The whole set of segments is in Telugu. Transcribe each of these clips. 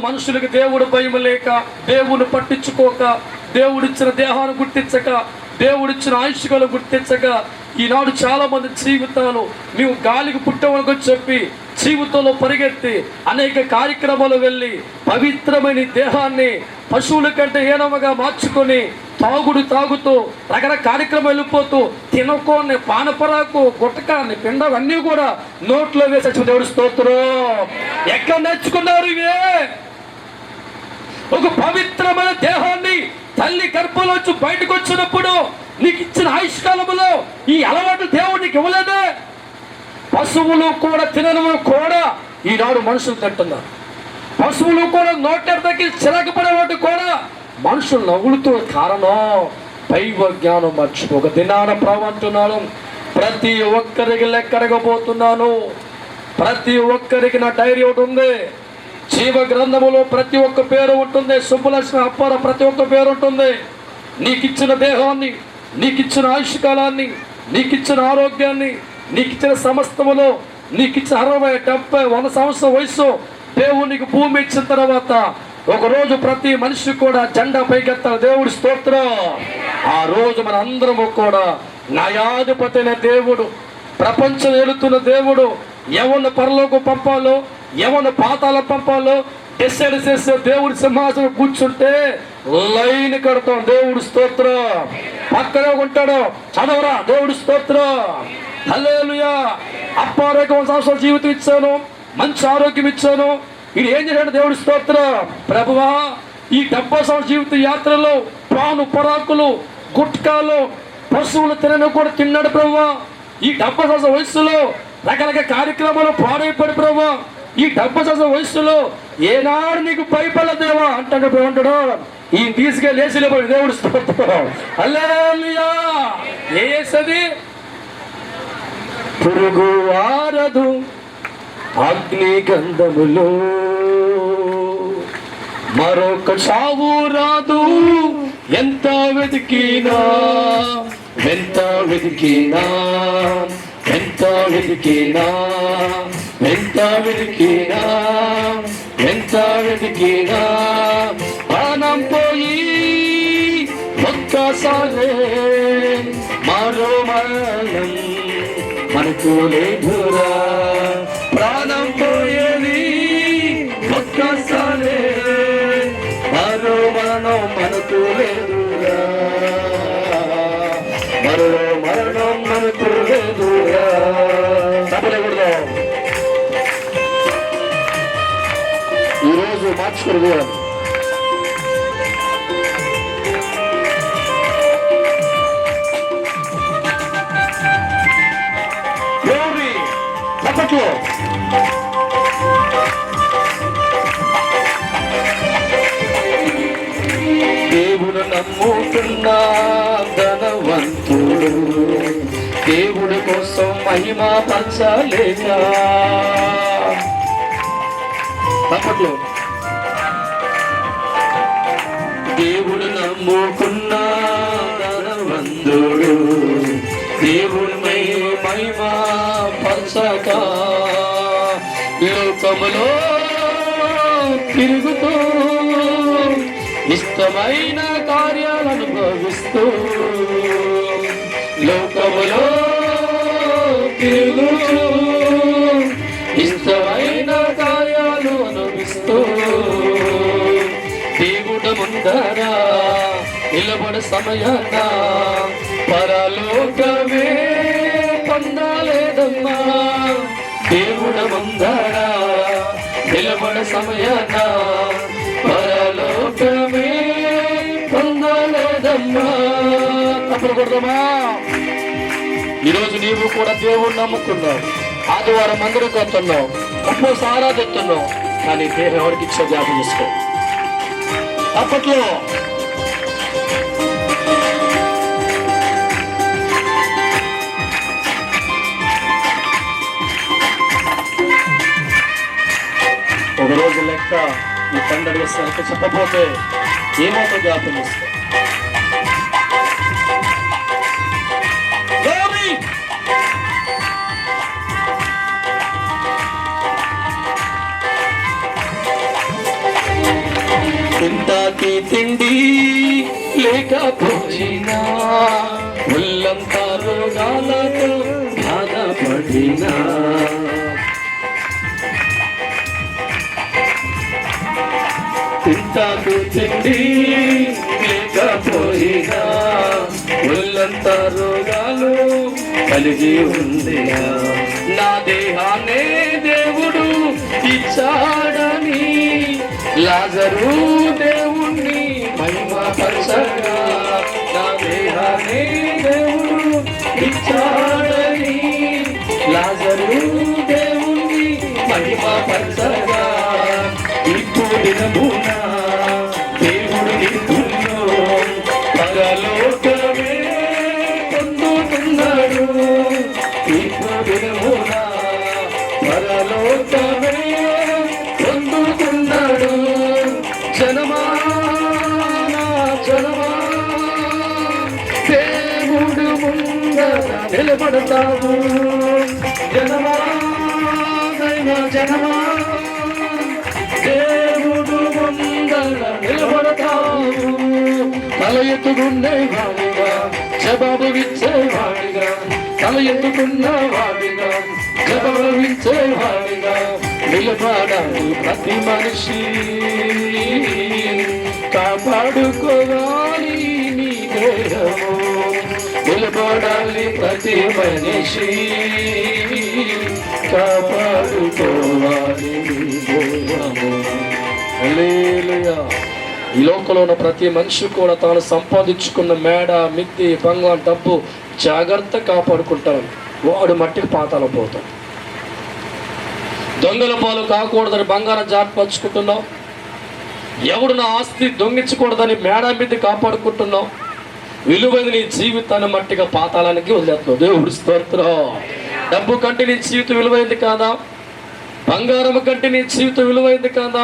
మనుషులకు దేవుడు భయం లేక, దేవుని పట్టించుకోక, దేవుడిచ్చిన దేహాన్ని గుర్తించక, దేవుడిచ్చిన ఆయుష్కాలు గుర్తించక, ఈనాడు చాలా మంది జీవితాలు మేము గాలికి పుట్టవనుకో చెప్పి జీవితంలో పరిగెత్తి అనేక కార్యక్రమాలు వెళ్ళి పవిత్రమైన దేహాన్ని పశువుల కంటే హీనముగా మార్చుకొని తాగుతూ రకరకాల కార్యక్రమం వెళ్ళిపోతూ తినకోని పానపరాకు గుట్టకాన్ని పిండం అన్నీ కూడా నోట్లో వేసి దేవుడి స్తోత్రం. ఎక్కడ నేర్చుకున్నారు ఇవే? ఒక పవిత్రమైన దేహాన్ని తల్లి గర్భంలోంచి బయటకు వచ్చినప్పుడు నీకు ఇచ్చిన ఆయుష్కాలంలో ఈ అలవాటు దేవుడు నీకు ఇవ్వలేదే. పశువులు కూడా తినను కూడా ఈనాడు మనుషులు తింటున్నారు. పశువులు కూడా నోటెడతకి చిరకపడే వాటి కూడా మనుషులు నవ్వులుతో కారణం దైవ జ్ఞానం మర్చిపో. ఒక దినాన ప్రవంటున్నాను, ప్రతి ఒక్కరికి లెక్కడగబోతున్నాను. ప్రతి ఒక్కరికి నా డైరీ ఒకటి ఉంది. జీవ గ్రంథములో ప్రతి ఒక్క పేరు ఉంటుంది. సుబ్బలక్ష్మి అప్పార ప్రతి ఒక్క పేరు ఉంటుంది. నీకు ఇచ్చిన దేహాన్ని, నీకు ఇచ్చిన ఆయుష్కాలాన్ని, నీకు ఇచ్చిన ఆరోగ్యాన్ని, నీకు ఇచ్చిన సమస్తములో నీకు ఇచ్చిన 60, 70, 100 సంవత్సరం వయసు దేవునికి భూమి ఇచ్చిన తర్వాత ఒకరోజు ప్రతి మనిషి కూడా జెండా పైకెత్తాలి. దేవుడి స్తోత్రం. ఆ రోజు మన అందరము కూడా న్యాయాధిపతి అయిన దేవుడు, ప్రపంచం ఏలుతున్న దేవుడు, ఎవరిని పరలోకం పంపాలో ఎవరిని పాతాల పంపాలో డిసైడ్ చేసే దేవుడి సింహాసనం కూర్చుంటే లైన్ కడతాం. దేవుడి స్తోత్రం. పక్కనే ఉంటాడు, చదవరా దేవుడి స్తోత్రం. హల్లెలూయా. అప్పారేక 1 సంవత్సరం జీవితం ఇచ్చాను, మంచి ఆరోగ్యం ఇచ్చాను. ఇది ఏం చేశాడు? దేవుడి స్తోత్రం. ప్రభువా, ఈ 70 సంవత్సరం జీవిత యాత్రలో పాను పరాకులు గుట్కాలు పశువులు తినను కూడా తిన్నాడు ప్రభువా. ఈ 70 సంవత్సరం వయస్సులో రకరకాల కార్యక్రమాలు పాడైపడి ప్రభువా. ఈ 70 సంవత్సరం వయస్సులో ఏనాడు నీకు భయపడలేదేవా అంటాడు. అంటాడు ఈ తీసుకెళ్ళి వేసిలేపడి దేవుడు స్తోత్రం. హల్లెలూయా. ఏసది పురుగు ఆరదు అగ్ని గంధములో, మరొక చావు రాదు ఎంత వెతికినా, ఎంత వెతికినా, ఎంత వెతికినా, ఎంత వెతికినా, ఎంత వెతికినా. ప్రాణం పోయి ఒక్కసారే మరో మరణం మనకు లేదురా. ప్రాణం పోయేది ఒక్కసారే, మరో మరణం మనకు లేదురా. మరో మరణం మనకు లేదురా. తప్పలేకూడదు. ఈరోజు మార్చుకోరు. దేవుడు నమ్ముకున్న ధనవంతుడు దేవుడి కోసం మహిమ పంచలేక. తప్పట్లో దేవుడు నమ్ముకున్న ధనవంతుడు దేవుడి మహిమ పంచక లోకములో తిరుగుతూ ఇష్టమైన కార్యాలు అనుభవిస్తూ, లోకములో తిరుగుతూ ఇష్టమైన కార్యాలు అనుభవిస్తూ దేవుడు ముందర నిలబడే సమయాన పరలోకమే పొందలేదమ్మా. దేవుడు ముందర నిలబడే సమయాన పరలోకమే పొందలేదమ్మా. తప్పకూడదమ్మా. ఈరోజు నీవు కూడా దేవుడు నమ్ముకున్నావు, ఆదివారం మందిరం కొడుతున్నావు, ఉపవాస ఆరాధిస్తున్నావు, కానీ దేహం ఎవరికి ఇచ్చే జ్ఞాపకం చేసుకో. అప్పట్లో ఒకరోజు లెక్క ఈ తండ్రి చెప్పబోతే ఏమవుతో జ్ఞాపకం చేసుకో. తింటాకి తిండి లేకపోయినా, ఒళ్ళంతా రోగాలతో బాధపడినా, తింటాకు తిండి లేకపోయినా, ఒళ్ళంతా రోగాలు కలిగి ఉంది, నా దేహాన్నే దేవుడు ఇచ్చాడని లాజరు దేవుణ్ణి మహిమపరచగా, నా దేహాన్నే దేవుడు ఇచ్చాడని లాజరు దేవుణ్ణి మహిమపరచగా, ఇప్పుడు దినమున దేవుడు నిన్ను పరలోకమే పొందుతున్నాడు, ఇప్పుడు దినమున పరలోకమే పొందుతున్నాడు. జనమా జనమా దేవుడు ముందర నిలబడతావు, జనమా జనమా దేవుడు ముందర నిలబడతావు, తల ఎత్తుకునేవాడిగా జవాబు ఇచ్చేవాడిగా, తల ఎత్తుకున్నవాడిగా జవాబు ఇచ్చేవాడిగా నిలబడాలి ప్రతి మనిషి, కాపాడుకోవాలి నీ దేహము, నిలబడాలి ప్రతి మనిషి, కాపాడుకోవాలి నీ దేహము. హల్లెలూయా. ఈ లోకంలో ఉన్న ప్రతి మనిషి కూడా తాను సంపాదించుకున్న మేడ, మిద్ది, బంగారం, డబ్బు జాగ్రత్త కాపాడుకుంటాడు. వాడు మట్టికి పాతాళం పోతాడు. దొంగల పాలు కాకూడదని బంగారం జాగ్రత్తపరుచుకుంటున్నావు, ఎవడు నా ఆస్తి దొంగించకూడదని మేడ మిద్ది కాపాడుకుంటున్నావు, విలువైన నీ జీవితాన్ని మట్టిగా పాతాళానికి వదిలేస్తున్నావు. దేవుడి స్తోత్రం. డబ్బు కంటే నీ జీవితం విలువైంది కాదా? బంగారం కంటే నీ జీవితం విలువైంది కాదా?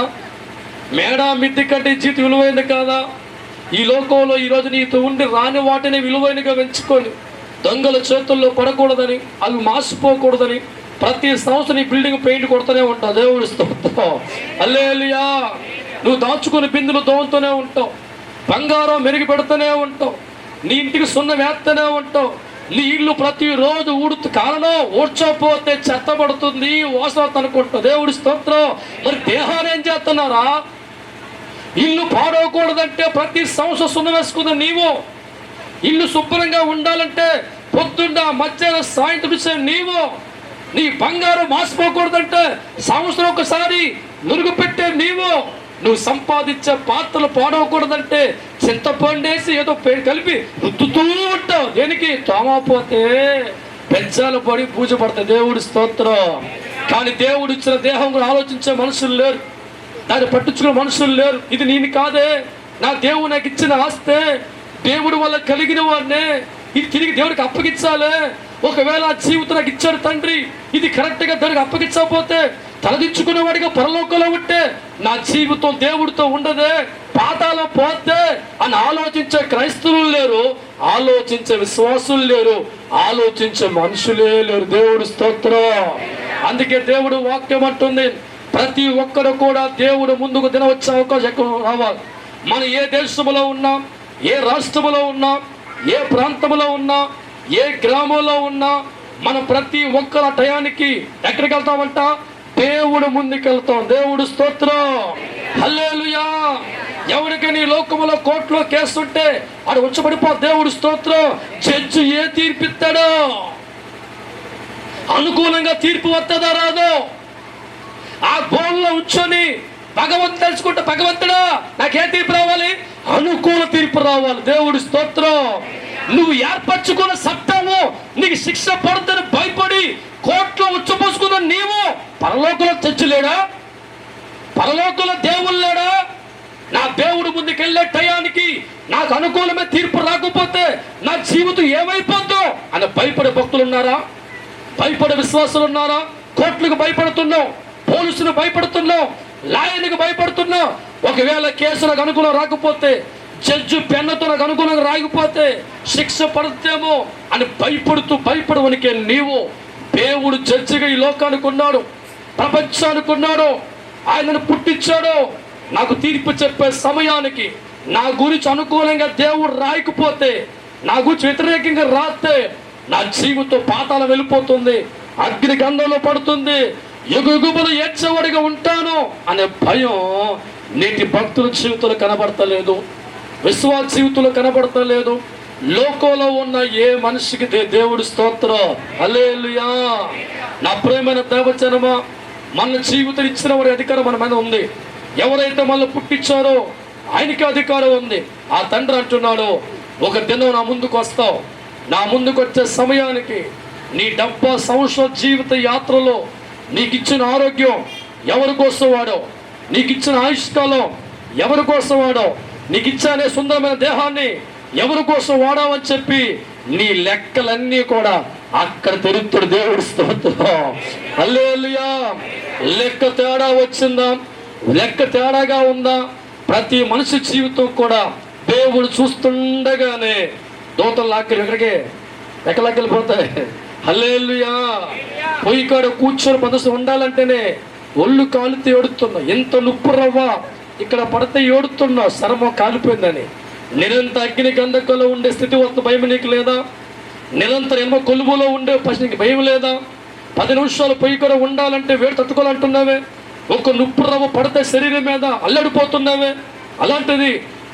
మేడ మిద్ది కంటే జీవితం విలువైంది కాదా? ఈ లోకంలో ఈరోజు నీతో ఉండి రాని వాటిని విలువైనగా పెంచుకొని దొంగల చేతుల్లో పడకూడదని, అవి మాసిపోకూడదని ప్రతి సంవత్సరం ఈ బిల్డింగ్ పెయింట్ కొడుతూనే ఉంటావు. దేవుడి స్తోత్రం. హల్లెలూయా. నువ్వు దాచుకుని బిందులు దోముతూనే ఉంటావు, బంగారం మెరుగు పెడుతూనే ఉంటావు, నీ ఇంటికి సున్నం వేస్తూనే ఉంటావు, నీ ఇల్లు ప్రతిరోజు కారణం ఊడ్చకపోతే చెత్త పడుతుంది, వాసన అనుకుంటావు. దేవుడి స్తోత్రం. మరి దేహాన్ని ఏం చేస్తున్నారా? ఇల్లు పాడవకూడదంటే ప్రతి సంవత్సరం సున్నం వేసుకుందా నీవు, ఇల్లు శుభ్రంగా ఉండాలంటే పొద్దున్న మధ్యాహ్నం సాయంత్రం నీవు, నీ బంగారం మాసిపోకూడదంటే సంవత్సరం ఒకసారి నురుగు పెట్టే నీవు, నువ్వు సంపాదించే పాత్రలు పాడవకూడదంటే చింతపండేసి ఏదో పేరు కలిపి రుద్దుతూ ఉంటావు. దేనికి? తోమపోతే పెంచాలు పడి పూజ పడతాయి. దేవుడి స్తోత్రం. కానీ దేవుడు ఇచ్చిన దేహం కూడా ఆలోచించే మనుషులు లేరు, దాన్ని పట్టించుకునే మనుషులు లేరు. ఇది నేను కాదే, నా దేవుడు నాకు ఇచ్చిన ఆస్తే, దేవుడి వల్ల కలిగిన వాడినే, ఇది తిరిగి దేవుడికి అప్పగించాలి. ఒకవేళ జీవితం నాకు ఇచ్చాడు తండ్రి, ఇది కరెక్ట్గా దానికి అప్పగించకపోతే తలదించుకునేవాడిగా పరలోకంలో ఉంటే నా జీవితం దేవుడితో ఉండదే, పాతాళం పోతే అని ఆలోచించే క్రైస్తవులు లేరు, ఆలోచించే విశ్వాసులు లేరు, ఆలోచించే మనుషులే లేరు. దేవుడు స్తోత్రం. అందుకే దేవుడు వాక్యం అంటుంది, ప్రతి ఒక్కరు కూడా దేవుడు ముందుకు దినవచ్చే అవకాశం ఎక్కువ రావాలి. మనం ఏ దేశంలో ఉన్నా, ఏ రాష్ట్రంలో ఉన్నా, ఏ ప్రాంతంలో ఉన్నా, ఏ గ్రామంలో ఉన్నా, మనం ప్రతి ఒక్కర టయానికి ఎక్కడికి వెళ్తామంట? దేవుడు ముందుకెళ్తాం. దేవుడు స్తోత్రం. హల్లెలూయా. ఎవరికి నీ లోకములో కోర్టులో కేసుంటే ఆడు వచ్చి పడిపో. దేవుడు స్తోత్రం. జడ్జి ఏ తీర్పిస్తాడో, అనుకూలంగా తీర్పు వస్తుందా రాదో, ఆ గోల్లో ఉంచొని భగవంతుడు తెలుసుకుంటే, భగవంతుడా నాకే తీర్పు రావాలి? అనుకూల తీర్పు రావాలి. దేవుడి స్తోత్రం. నువ్వు ఏర్పరచుకున్న చట్టము నీకు శిక్ష పడుతుందని భయపడి కోర్టులో ఉచ్చపోసుకున్న నీవు, పరలోకంలో జడ్జి లేడా? పరలోకంలో దేవుడు లేడా? నా దేవుడు ముందుకెళ్ళే టయానికి నాకు అనుకూలమే తీర్పు రాకపోతే నా జీవితం ఏమైపోద్దో అని భయపడే భక్తులు ఉన్నారా? భయపడే విశ్వాసులు ఉన్నారా? కోర్టులకు భయపడుతున్నావు, పోలీసులు భయపడుతున్నావు, లాయర్లకు భయపడుతున్నావు. ఒకవేళ కేసు నాకు అనుకూలం రాకపోతే, జడ్జి పెన్నుతో నాకు అనుకూలంగా రాకపోతే శిక్ష పడుతేమో అని భయపడవనికే నీవు. దేవుడు జడ్జిగా ఈ లోకానికి ఉన్నాడు, ప్రపంచానికి ఉన్నాడు, ఆయనను పుట్టించాడు, నాకు తీర్పు చెప్పే సమయానికి నా గురించి అనుకూలంగా దేవుడు రాయకపోతే, నా గురించి వ్యతిరేకంగా రాస్తే నా జీవితం పాతాళం వెళ్ళిపోతుంది, అగ్ని గంధంలో పడుతుంది, యుగయుగములు ఏడ్చేవాడిగా ఉంటాను అనే భయం నేటి భక్తుల జీవితంలో కనబడతలేదు, విశ్వాస జీవితంలో కనబడతలేదు. లోకంలో ఉన్న ఏ మనిషికి దేవుడి స్తోత్రం, హల్లెలూయా. నా ప్రియమైన దేవజనమా, మన జీవితం ఇచ్చిన వారి అధికారం మన మీద ఉంది. ఎవరైతే మనల్ని పుట్టించారో ఆయనకి అధికారం ఉంది. ఆ తండ్రి అంటున్నాడు, ఒక దినం నా ముందుకు వస్తావు, నా ముందుకు వచ్చే సమయానికి నీ 70 సంవత్సరాల జీవిత యాత్రలో నీకు ఇచ్చిన ఆరోగ్యం ఎవరి కోసం వాడో, నీకు ఇచ్చిన ఆయుష్కాలం ఎవరి కోసం వాడో, నీకు ఇచ్చే సుందరమైన దేహాన్ని ఎవరి కోసం వాడావని చెప్పి నీ లెక్కలన్నీ కూడా అక్కడ తెరుతుడు దేవుడి స్తోత్రం, హల్లెలూయా. లెక్క తేడా వచ్చిందా, లెక్క తేడాగా ఉందా? ప్రతి మనిషి జీవితం కూడా దేవుడు చూస్తుండగానే దూతలు లాక్కలు ఎక్కడికి లెక్కలెక్కలిపోతాయి, హల్లెలూయా. పొయ్యి కాడ కూర్చొని పదసు ఉండాలంటేనే ఒళ్ళు కాలితే ఏడుతున్నా, ఎంత నుప్పు రవ్వ ఇక్కడ పడితే ఏడుతున్నా, శరమం కాలిపోయిందని. నిరంతర అగ్ని గంధకంలో ఉండే స్థితి వద్ద భయం నీకు లేదా? నిరంతరం ఎన్నో కొలువులో ఉండే నీకు భయం లేదా? 10 నిమిషాలు పొయ్యి కూడా ఉండాలంటే వేడి తట్టుకోవాలంటున్నావే, ఒక నుప్పు రవ్వ పడితే శరీరం మీద అల్లడిపోతున్నావే. అలాంటిది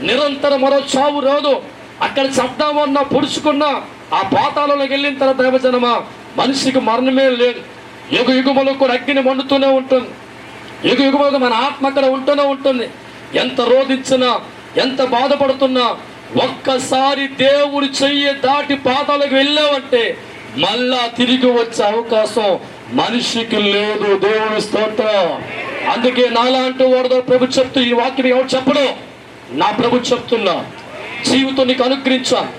నిరంతరం మరో చావు రాదు. అక్కడ చద్దామన్నా పొడుచుకున్నా ఆ పాతాళంలోకి వెళ్ళిన తర్వాత దేవజనమా మనిషికి మరణమే లేదు. యుగ యుగములో కూడా అగ్ని మండుతూనే ఉంటుంది, యుగ యుగములో మన ఆత్మ అక్కడ ఉంటూనే ఉంటుంది. ఎంత రోధించినా, ఎంత బాధపడుతున్నా, ఒక్కసారి దేవుడి చెయ్యి దాటి పాతాలకు వెళ్ళావంటే మళ్ళా తిరిగి వచ్చే అవకాశం మనిషికి లేదు. దేవుడి స్తోత్రం. అందుకే నాలాంటి వాడు ప్రభు చెప్తూ, ఈ వాక్యం ఎవరు చెప్పడు, నా ప్రభు చెప్తున్నా, జీవితం నీకు అనుగ్రహించాను,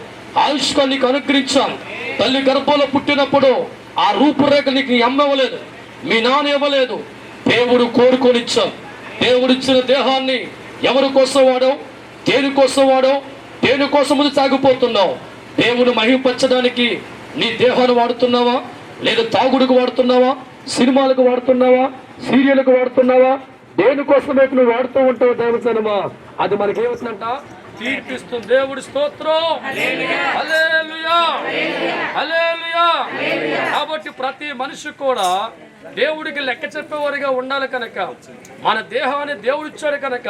ఆయుష్కాన్ని నీకు అనుగ్రహించాను. తల్లి గర్భంలో పుట్టినప్పుడు ఆ రూపురేఖ నీకు నీ అమ్మ ఇవ్వలేదు, మీ నాన్న ఇవ్వలేదు, దేవుడు కోరుకొని ఇచ్చాం. దేవుడిచ్చిన దేహాన్ని ఎవరి కోసం వాడవు, దేనికోసం వాడవు, దేనికోసం ముందు సాగిపోతున్నావు? దేవుడు మహిమపరచడానికి నీ దేహాన్ని వాడుతున్నావా, లేదా తాగుడుకు వాడుతున్నావా, సినిమాలకు వాడుతున్నావా, సీరియల్కు వాడుతున్నావా? దేనికోసమే నువ్వు వాడుతూ ఉంటావు దేవజనమా, అది మనకేమవుతుందంట, తీర్పిస్తుంది. దేవుడి స్తోత్రం, హల్లెలూయా, హల్లెలూయా. కాబట్టి ప్రతి మనిషి కూడా దేవుడికి లెక్క చెప్పేవారిగా ఉండాలి కనుక, మన దేహాన్ని దేవుడు ఇచ్చాడు కనుక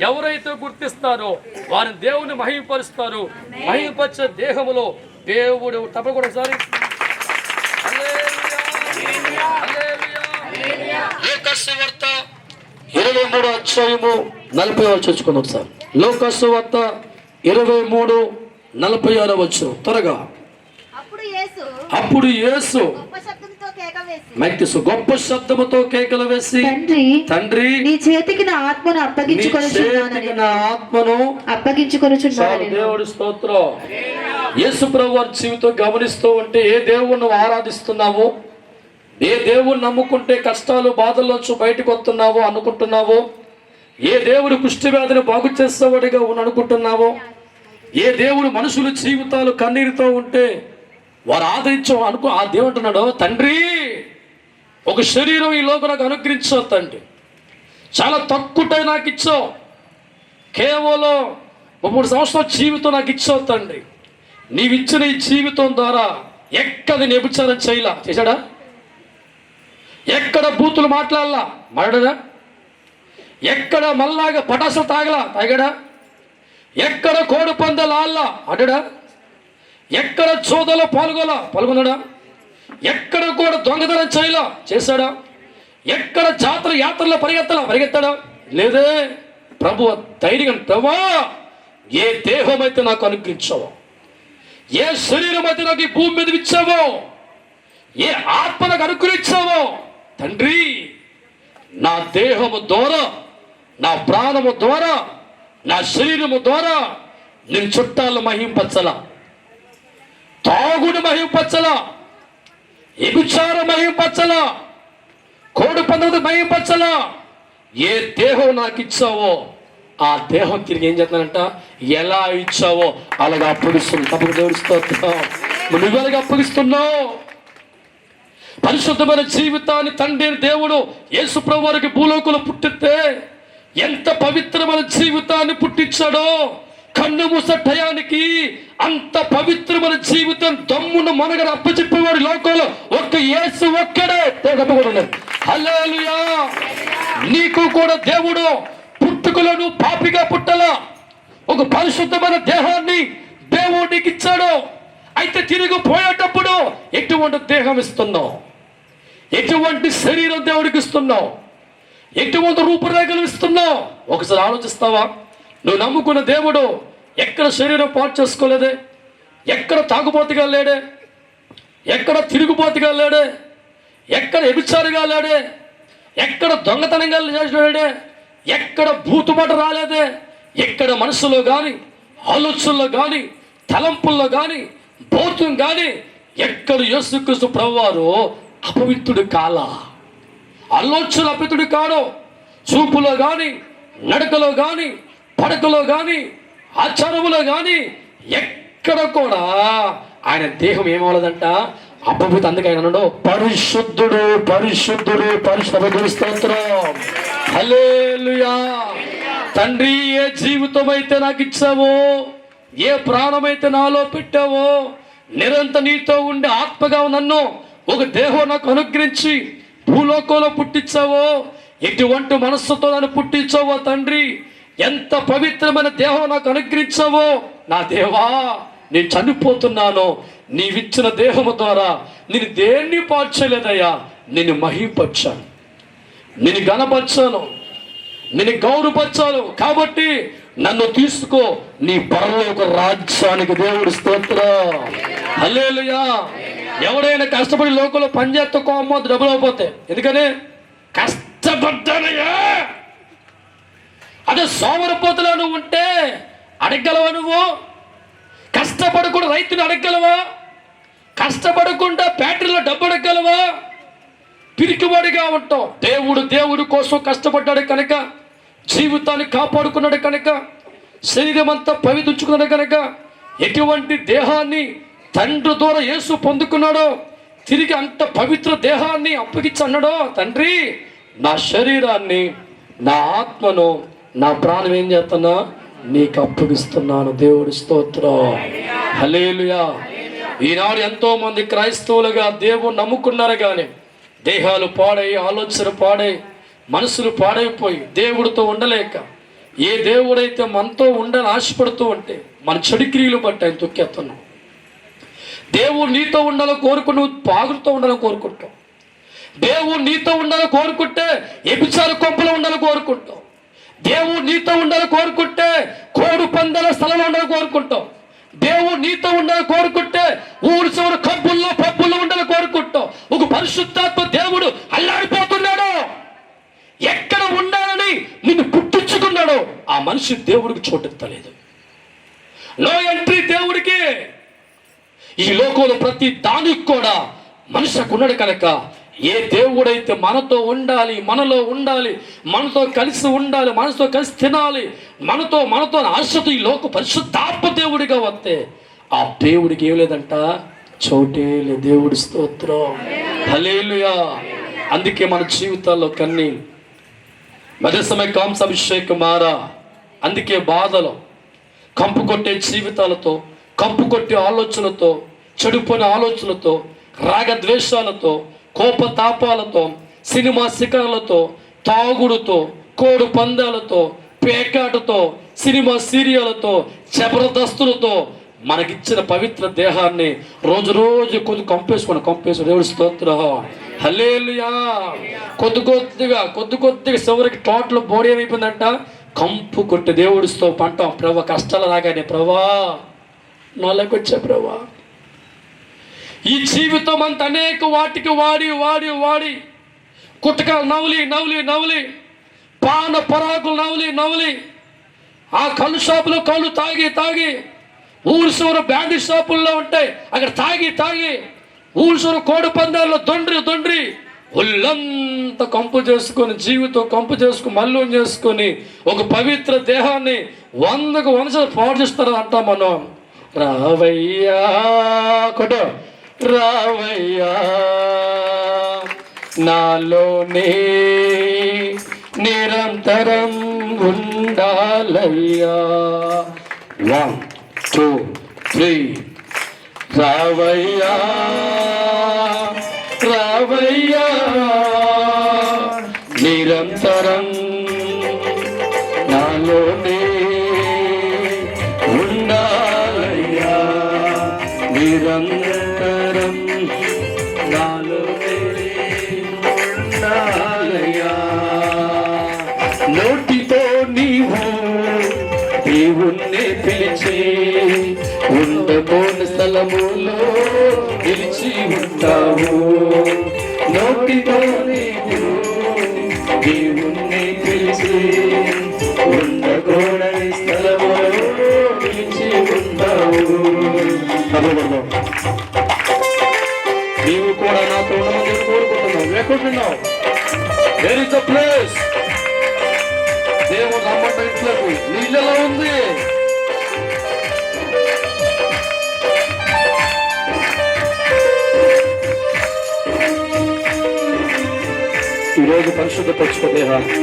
ఎవరైతే గుర్తిస్తారో వారిని దేవుని మహిమపరుస్తారు. మహిమపరిచే దేహములో దేవుడు తప్ప కూడా ఒకసారి లోకాసు వార్త 23 అధ్యాయము 40 చదువుకుందాం ఒకసారి. లోకాసు వార్త 23:46 వచ్చు త్వరగా. అప్పుడు యేసు గొప్ప శబ్దముతో కేకలు వేసి, తండ్రి నీ చేతికి నా ఆత్మను అప్పగించుకొనుచున్నాను. దేవుడి స్తోత్రం. యేసు ప్రభువు వారి జీవితం గమనిస్తూ ఉంటే, ఏ దేవుణ్ణి ఆరాధిస్తున్నావు, ఏ దేవుణ్ణి నమ్ముకుంటే కష్టాలు బాధల్లోంచి బయటకు వస్తున్నావో అనుకుంటున్నావో, ఏ దేవుడు కుష్టి వ్యాధిని బాగు చేసేవాడిగా అనుకుంటున్నావో, ఏ దేవుడు మనుషుల జీవితాలు కన్నీరుతో ఉంటే వారు ఆదరించు అనుకో, ఆ దేవుడు అంటున్నాడు, తండ్రి ఒక శరీరం ఈ లోక నాకు అనుగ్రహించావు తండ్రి, చాలా తక్కువ నాకు ఇచ్చావు, కేవలం 30 సంవత్సరాల జీవితం నాకు ఇచ్చావు తండ్రి. నీవిచ్చిన ఈ జీవితం ద్వారా ఎక్కడ వ్యభిచారం చేయలా, చేశాడా? ఎక్కడ బూతులు మాట్లాడలా, మాట్లాడా? ఎక్కడ మల్లాగా పటాసులు తాగాడా? ఎక్కడ కోడి పందాలు ఆడలా, ఆడా? ఎక్కడ చోదలో పాల్గొన్నాడా? ఎక్కడ కూడా దొంగతనం చేయలా, చేశాడా? ఎక్కడ జాతర యాత్రలో పరిగెత్తాడా? లేదే. ప్రభు ధైర్యం, ప్రభా ఏ దేహం అయితే నాకు అనుగ్రహించావో, ఏ శరీరం అయితే నాకు ఈ భూమి మీద ఇచ్చావో, ఏ ఆత్మ నాకు అనుగ్రహించావో తండ్రి, నా దేహము ద్వారా, నా ప్రాణము ద్వారా, నా శరీరము ద్వారా నేను చుట్టాలను మహింపరచలా, తాగుడు మహింపరచలా, వ్యభిచార మహింపరచలా, కోడి పందులు మహింపరచలా. ఏ దేహం నాకు ఇచ్చావో ఆ దేహం తిరిగి ఏం చేస్తానంట, ఎలా ఇచ్చావో అలాగా అప్పగిస్తుంది. తప్పక దేవుడి స్తోత్రం. నువ్వు ఎలాగ అప్పగిస్తున్నావు? పరిశుద్ధమైన జీవితాన్ని తండ్రి దేవుడు యేసు ప్రభు వారికి భూలోకంలో పుట్టితే ఎంత పవిత్రమైన జీవితాన్ని పుట్టించాడో, కన్ను మూస టయానికి అంత పవిత్రమైన జీవితం దమ్మున మనగడ అప్పచెప్పేవాడు లోకంలో ఒక్క యేసు ఒక్కడే. హల్లెలూయా. నీకు కూడా దేవుడు పుట్టుకలో నువ్వు పాపిగా పుట్టలా, ఒక పరిశుద్ధమైన దేహాన్ని దేవుడు నీకు ఇచ్చాడు. అయితే తిరిగి పోయేటప్పుడు ఎటువంటి దేహం ఇస్తున్నావు, ఎటువంటి శరీరం దేవుడికి ఇస్తున్నావు, ఎటువంటి రూపురేఖలు ఇస్తున్నావు? ఒకసారి ఆలోచిస్తావా? నువ్వు నమ్ముకున్న దేవుడు ఎక్కడ శరీరం పాటు చేసుకోలేదే, ఎక్కడ తాగుబోతుగా లేడే, ఎక్కడ తిరుగుబోతుగా లేడే, ఎక్కడ వ్యభిచారిగా లేడే, ఎక్కడ దొంగతనంగా చేసినాడే, ఎక్కడ భూతుమాట రాలేదే, ఎక్కడ మనసులో కానీ ఆలోచనలో కానీ తలంపుల్లో కానీ భౌతం కానీ ఎక్కడ యేసుక్రీస్తు ప్రభువారు అపవిత్రుడు కాల, ఆలోచన అపవిత్రుడు కాడు. చూపులో కానీ, నడకలో కానీ, పడకలో కానీ, ఆచారములో కానీ ఎక్కడ కూడా ఆయన దేహం ఏమవలేదంట, అపవిత్రుడు. అందుకే ఆయన అన్నాడు, పరిశుద్ధుడు పరిశుద్ధుడు పరిశుద్ధ స్తోత్రం. హల్లెలూయా. తండ్రి, ఏ జీవితం అయితే నాకు ఇచ్చావో, ఏ ప్రాణమైతే నాలో పెట్టావో, నిరంతరం నీతో ఉండే ఆత్మగా నన్ను ఒక దేహం నాకు అనుగ్రహించి భూలోకంలో పుట్టించావో, ఎటువంటి మనస్సుతో నన్ను పుట్టించావో తండ్రి, ఎంత పవిత్రమైన దేహం నాకు అనుగ్రహించావో, నా దేవా నేను చనిపోతున్నాను. నీవిచ్చిన దేహము ద్వారా నేను దేన్ని పార్చలేదయ్యా, నేను మహింపరిచాను, నేను గణపరిచాను, నేను గౌరవపరిచాను. కాబట్టి నన్ను తీసుకో నీ పరలోక రాజ్యానికి. దేవుడు స్తోత్రం. హల్లెలూయా. ఎవడైనా కష్టపడి లోకంలో పనిచేస్తే కోపం డబ్బులు అయిపోతాయి. ఎందుకని? కష్టపడ్డానయ్యా. అదే సోమరపోతులా నువ్వు ఉంటే అడగలవా? నువ్వు కష్టపడకుండా రైతుని అడగలవా? కష్టపడకుండా ఫ్యాక్టరీలో డబ్బు అడగలవా? పిరికివాడిగా ఉంటావు. దేవుడు కోసం కష్టపడ్డాడు కనుక, జీవితాన్ని కాపాడుకున్నాడు కనుక, శరీరం అంతా పవిత్రుకున్నాడు కనుక, ఎటువంటి దేహాన్ని తండ్రి ద్వారా యేసు పొందుకున్నాడో తిరిగి అంత పవిత్ర దేహాన్ని అప్పగించి అన్నాడో, తండ్రి నా శరీరాన్ని, నా ఆత్మను, నా ప్రాణం ఏం చేస్తున్నా నీకు అప్పగిస్తున్నాను. దేవుడి స్తోత్రం. హల్లెలూయా. ఈనాడు ఎంతో మంది క్రైస్తవులుగా దేవుడు నమ్ముకున్నారు కానీ దేహాలు పాడై, ఆలోచన పాడై, మనసులు పాడైపోయి దేవుడితో ఉండలేక, ఏ దేవుడైతే మనతో ఉండని ఆశపడుతూ ఉంటే మన చెడు క్రియలు బట్టి ఆయన తొక్కేస్తున్నాం. దేవుడు నీతో ఉండాలని కోరుకుని నువ్వు పాగులతో ఉండాలని కోరుకుంటావు. దేవుడు నీతో ఉండాలని కోరుకుంటే వ్యభిచార కొంపలో ఉండాలని కోరుకుంటావు. దేవుడు నీతో ఉండాలని కోరుకుంటే కోడి పందాల స్థలంలో ఉండాలని కోరుకుంటావు. దేవుడు నీతో ఉండాలని కోరుకుంటే ఊరు చివరి కబ్బుల్లో పబ్బుల్లో ఉండాలని కోరుకుంటావు. ఒక పరిశుద్ధాత్మ దేవుడు అల్లాడిపోతున్నాడు. ఎక్కడ ఉండాలని నిన్ను పుట్టించుకున్నాడో ఆ మనిషి దేవుడికి చోటెత్తలేదు. నో ఎంట్రీ దేవుడికి. ఈ లోకంలో ప్రతి దానికి కూడా మనిషికి ఉన్నాడు కనుక, ఏ దేవుడైతే మనతో ఉండాలి, మనలో ఉండాలి, మనతో కలిసి ఉండాలి, మనతో కలిసి తినాలి, మనతో ఆశతో ఈ లోక పరిశుద్ధాత్మ దేవుడిగా వస్తే ఆ దేవుడికి ఏం లేదంట, చోటే లేదు. దేవుడి స్తోత్రం. హల్లెలూయా. అందుకే మన జీవితాల్లో కన్నీళ్ళు, మధ్యసమయ కాంసాభిషేకం మారా. అందుకే బాధలు, కంపు కొట్టే జీవితాలతో, కంపు కొట్టే ఆలోచనలతో, చెడిపోయిన ఆలోచనలతో, రాగద్వేషాలతో, కోపతాపాలతో, సినిమా శిఖరాలతో, తాగుడుతో, కోడు పందాలతో, పేకాటతో, సినిమా సీరియలతో, జబర్దస్తులతో మనకిచ్చిన పవిత్ర దేహాన్ని రోజు రోజు కొద్ది కంపేసుకుని దేవుడి స్తోత్రం. హల్లెలూయా. కొద్ది కొద్దిగా చివరికి టోటల్ బాడీ ఏమైపోయిందంట, కంపు కొట్టి దేవుడితో పంటాం. ప్రభా కష్టాలు రాగానే, ప్రభా నాలోకి వచ్చా ప్రభా. ఈ జీవితం అంత అనేక వాటికి వాడి కుట్టకాలు నవ్వులి, పాన పరాకులు నవ్వులి, ఆ కళ్ళు షాపులో కళ్ళు తాగి, ఊరు చివర బ్యాండీ షాపుల్లో ఉంటాయి, అక్కడ తాగి ఊరు చివర కోడి పందాల్లో దొండ్రి ఒళ్ళంతా కంపు చేసుకొని, జీవితం కంపు చేసుకుని, మల్లు చేసుకొని ఒక పవిత్ర దేహాన్ని 100 పాడు చేస్తారు అంటాం మనం. రావయ్యా కొట్టు, రావయ్యా నాలోనే నిరంతరం ఉండాలయ్యా. 1 2 3 రావయ్యా రావయ్యా నిరంతరం నాలోనే ఉండాలయ్యా. నిరంతరం నాలోనే ఉండాలయ్యా. నోటితో నీవు దేవుణ్ణి పిలిచి ఉండబోని స్థలములో నిలిచి ఉంటావు. నోటితో నీవు దేవుణ్ణి పిలిచి ఉండబోని స్థలములో నిలిచి ఉంటావు. నీవు కూడా నాతో ఉండమని కోరుకుంటున్నావు. లేకుంటున్నావు. There is a place. దేవుడు రమ్మంట ఇంట్లోకి. నీ ఇళ్ళలో ఉంది. ఈరోజు పరిశుద్ధపరచుకో దేహాన్ని.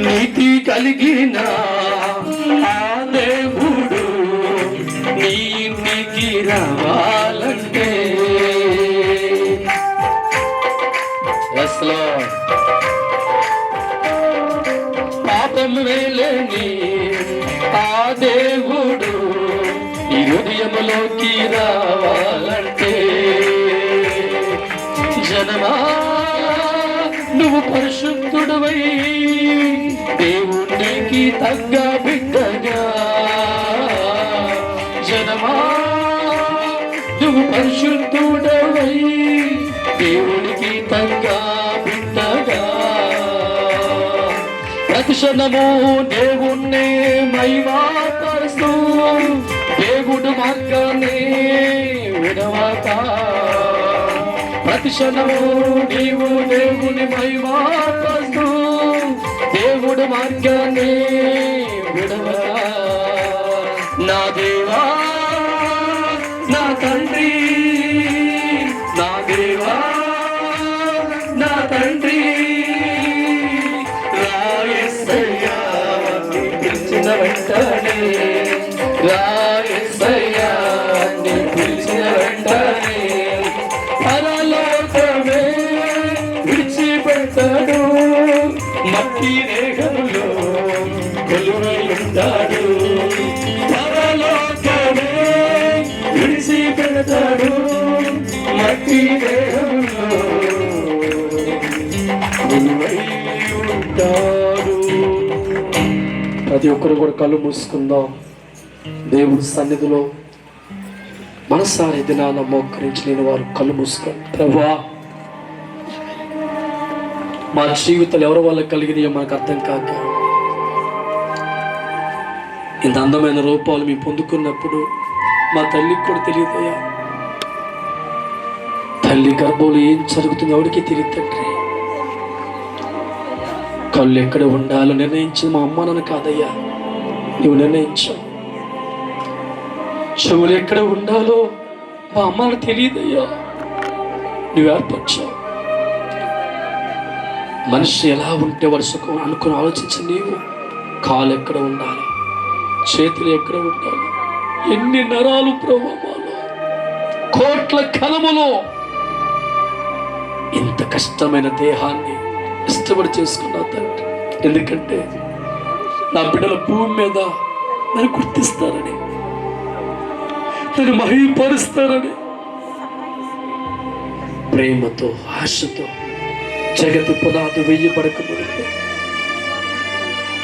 నీతి కలిగిన ఆ దేవుడు నీ ఇంటికి రావాలంటే పాపం వేలేని ఆ దేవుడు ఈ హృదయములోకి రావాలంటే జనమా నువ్వు పరిశుద్ధుడవై దేవునికి తగ్గ బిడ్డగా. జనమా నువ్వు పరిశుద్ధుడవై దేవునికి తగ్గ బిడ్డగా. ప్రతిక్షణము దేవుణ్ణి మహిమపరుస్తూ దేవుడు మార్గాన్ని విడవక. ప్రతిక్షణము నీవు దేవుని మహిమపరుస్తూ దేవుడు మార్గాన్ని విడవక. నా దేవా నా తండ్రి నా దేవా నా తండ్రి రాయసయ్యా నీ పిలిచిన వెంటనే రాయసయ్యా నీ పిలిచిన వెంటనే పరలోకమే విడిచిపెడతాడు. మట్టి దేహములో కొలువై ఉంటాడు. పరలోకమే విడిచిపెడతాడు. మట్టి దేహములో కొలువై ఉంటాడు. ప్రతి ఒక్కరు కూడా కళ్ళు మూసుకుందాం. దేవుడి సన్నిధిలో మనసారి దినాన మోకరించలేని వారు కళ్ళు మూసుకోండి. ప్రభువా, మా జీవితాలు ఎవరి వల్ల కలిగినాయో మనకు అర్థం కాక ఇంత అందమైన రూపాలు మేము పొందుకున్నప్పుడు మా తల్లికి కూడా తెలియదయ్యా. తల్లి గర్భంలో ఏం జరుగుతుందో ఎవరికి తెలియదు తండ్రి. కళ్ళు ఎక్కడ ఉండాలో నిర్ణయించింది మా అమ్మ నాన్న కాదయ్యా, నువ్వు నిర్ణయించావు. చెవులు ఎక్కడ ఉండాలో మా అమ్మకు తెలియదయ్యా, నువ్వు ఏర్పరిచావు. మనిషి ఎలా ఉంటే వరుసకు అనుకుని ఆలోచించి నీవు కాలు ఎక్కడ ఉండాలి, చేతులు ఎక్కడ ఉండాలి, ఎన్ని నరాలు ప్రభావాలు, కోట్ల కణములో ఇంత కష్టమైన దేహాన్ని ఇష్టపడి చేసుకున్నా తండ్రి. ఎందుకంటే నా బిడ్డల భూమి మీద నన్ను గుర్తిస్తారని, నన్ను మహిమపరుస్తారని ప్రేమతో ఆశతో జగతి పునాది వేయబడక మునుపు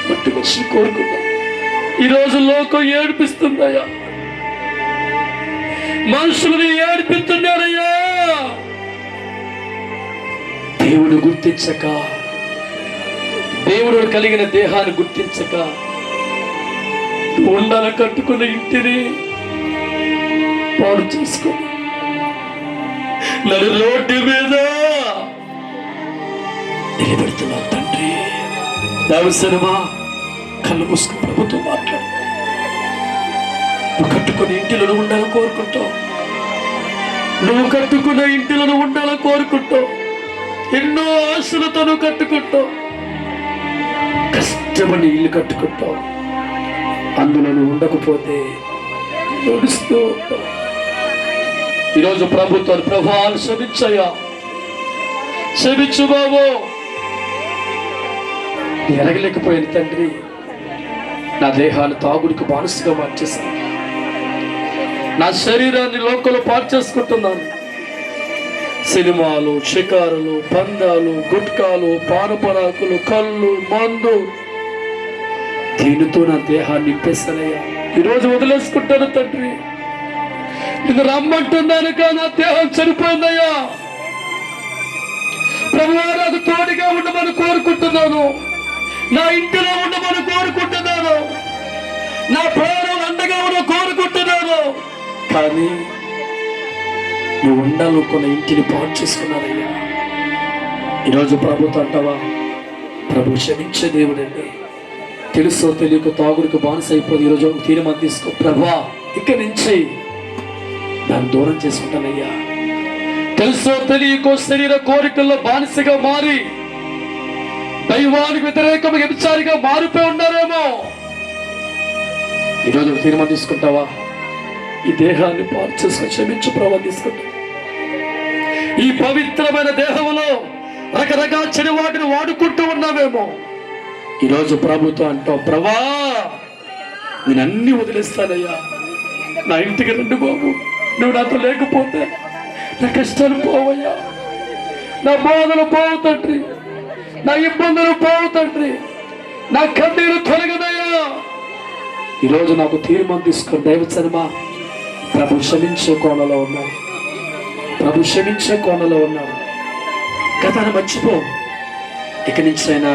మట్టి మనిషిని కోరుకున్నా. ఈరోజు లోకం ఏడిపిస్తుందయ్యా, మనుషులని ఏడిపిస్తున్నారయ్యా. దేవుడు గుర్తించక, దేవుడు కలిగిన దేహాన్ని గుర్తించక ఉండాల కట్టుకున్న ఇంటిని పాడు చేసుకొని నన్ను రోడ్డు మీద నిలబెడుతున్నావు తండ్రి. దావసరమా కళ్ళు మూసుకు ప్రభుత్వం మాట్లాడు. నువ్వు కట్టుకుని ఇంటిలో ఉండాలని కోరుకుంటావు. నువ్వు కట్టుకున్న ఇంటిలో నువ్వు ఉండాలని కోరుకుంటావు. ఎన్నో ఆశలతో నువ్వు కట్టుకుంటావు. కష్టపడి ఇల్లు కట్టుకుంటావు. అందులో నువ్వు ఉండకపోతే నడుస్తూ ఉంటావు. ఈరోజు ప్రభుత్వం ప్రభావాలు క్షమించయ్యా, క్షమించు బాబు. ఎరగలేకపోయాను తండ్రి. నా దేహాన్ని తాగుడికి బానిసగా మార్చేశాను. నా శరీరాన్ని లోకంలో పాడు చేసుకుంటున్నాను. సినిమాలు, షికారులు, పందాలు, గుట్కాలు, పానపరాకులు, కళ్ళు, మందు, దీనితో నా దేహాన్ని నింపేస్తానయ్యా. ఈరోజు వదిలేసుకుంటాను తండ్రి. నేను రమ్మంటున్నాను కానీ నా దేహం చనిపోయిందయ్యా. ప్రభువా, నాకు తోడుగా ఉండమని కోరుకుంటున్నాను. నా ఇంటిలో ఉండమని కోరుకుంటున్నాను. నా ప్రాణం అండగా ఉన్న కోరుకుంటున్నాను. కానీ నువ్వు ఉండాలనుకున్న ఇంటిని పాడు చేసుకున్నారయ్యా. ఈరోజు ప్రభుతో అంటావా? ప్రభు క్షమించే దేవుడండి. తెలుసో తెలియక తాగుడికి బానిస అయిపోయి ఈరోజు తీర్మానం తీసుకో. ప్రభా, ఇక్కడి నుంచి దాన్ని దూరం చేసుకుంటానయ్యా. తెలుసో తెలియకో శరీర కోరికల్లో బానిసగా మారి దైవానికి వ్యతిరేకంగా వ్యభిచారిగా మారిపోయి ఉన్నారేమో. ఈరోజు తీర్మానం తీసుకుంటావా? ఈ దేహాన్ని పాడు చేసుకుని క్షమించు ప్రభావం తీసుకుంటా. ఈ పవిత్రమైన దేహంలో రకరకాల చెడు వాటిని వాడుకుంటూ ఉన్నావేమో. ఈరోజు ప్రభుతో అంటావు, ప్రభా నేను అన్ని వదిలేస్తానయ్యా. నా ఇంటికి రండి బాబు. నువ్వు నాతో లేకపోతే నా కష్టాలు పోవయ్యా, నా బాధలు పోవు తండ్రి, నా ఇబ్బందులు పోవు తండ్రి, నా కన్నీరు తొలగదయ్యా. ఈరోజు నాకు తీర్మానం తీసుకుని దైవచనమా, ప్రభు క్షమించే కోణలో ఉన్నాడు. ప్రభు క్షమించే కోణలో ఉన్నాడు. గతాన్ని మర్చిపో. ఇక్కడి నుంచైనా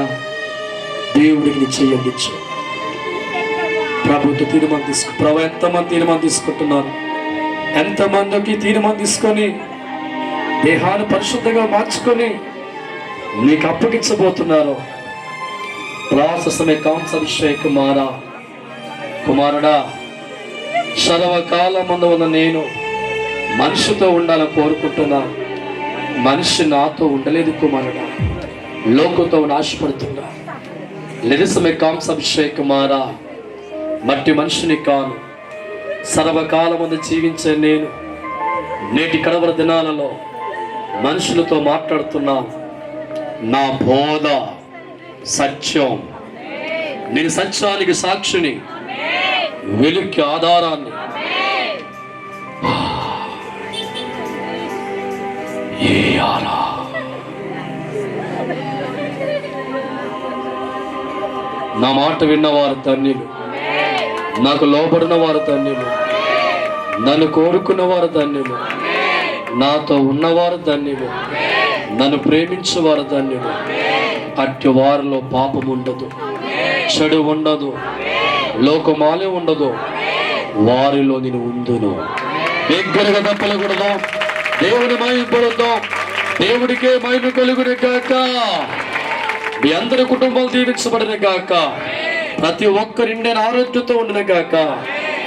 దేవుడికి నిశ్చయం అందించు. ప్రభుత్వ తీర్మానం తీసుకు. ప్రభు ఎంతమంది తీర్మానం తీసుకుంటున్నారు? ఎంతమందికి తీర్మానం తీసుకొని దేహాన్ని పరిశుద్ధంగా మార్చుకొని నీకు అప్పగించబోతున్నారు? ప్రాసమే కాంసభిషేక్ కుమారుడా, సర్వకాలమందు ఉన్న నేను మనిషితో ఉండాలని కోరుకుంటున్నా. మనిషి నాతో ఉండలేదు కుమారుడా, లోకంతో నాశపడుతున్నా. లెరిసమే కాంసభిషేక్ మట్టి మనిషిని కాను. సర్వకాలమందు జీవించే నేను నేటి కడవర దినాలలో మనుషులతో మాట్లాడుతున్నాను. నా బోధ సత్యం. నేను సత్యానికి సాక్షిని, వెలుగుకి ఆధారాన్ని. నా మాట విన్నవారు ధన్యులు, నాకు లోబడిన వారు ధన్యులు, నన్ను కోరుకున్నవారు ధన్యులు, నాతో ఉన్నవారు ధన్యులు, నన్ను ప్రేమించేవారు ధన్యులు. అట్టి వారిలో పాపం ఉండదు, చెడు ఉండదు, లోకమాలే ఉండదు. వారిలో నేను ఉందును. దగ్గరగా తప్పలకూడదు. దేవుని మహిమపడదు. దేవుడికే మహిమ కలుగును గాక. మీ అందరి కుటుంబాలు దీవించబడిన గాక. ప్రతి ఒక్కరి నిండిన ఆరోగ్యంతో ఉండిన గాక.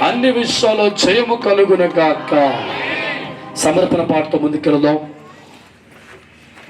అన్ని విషయాల్లో జయము కలుగును గాక. సమర్పణ పాటతో ముందుకెళ్దాం.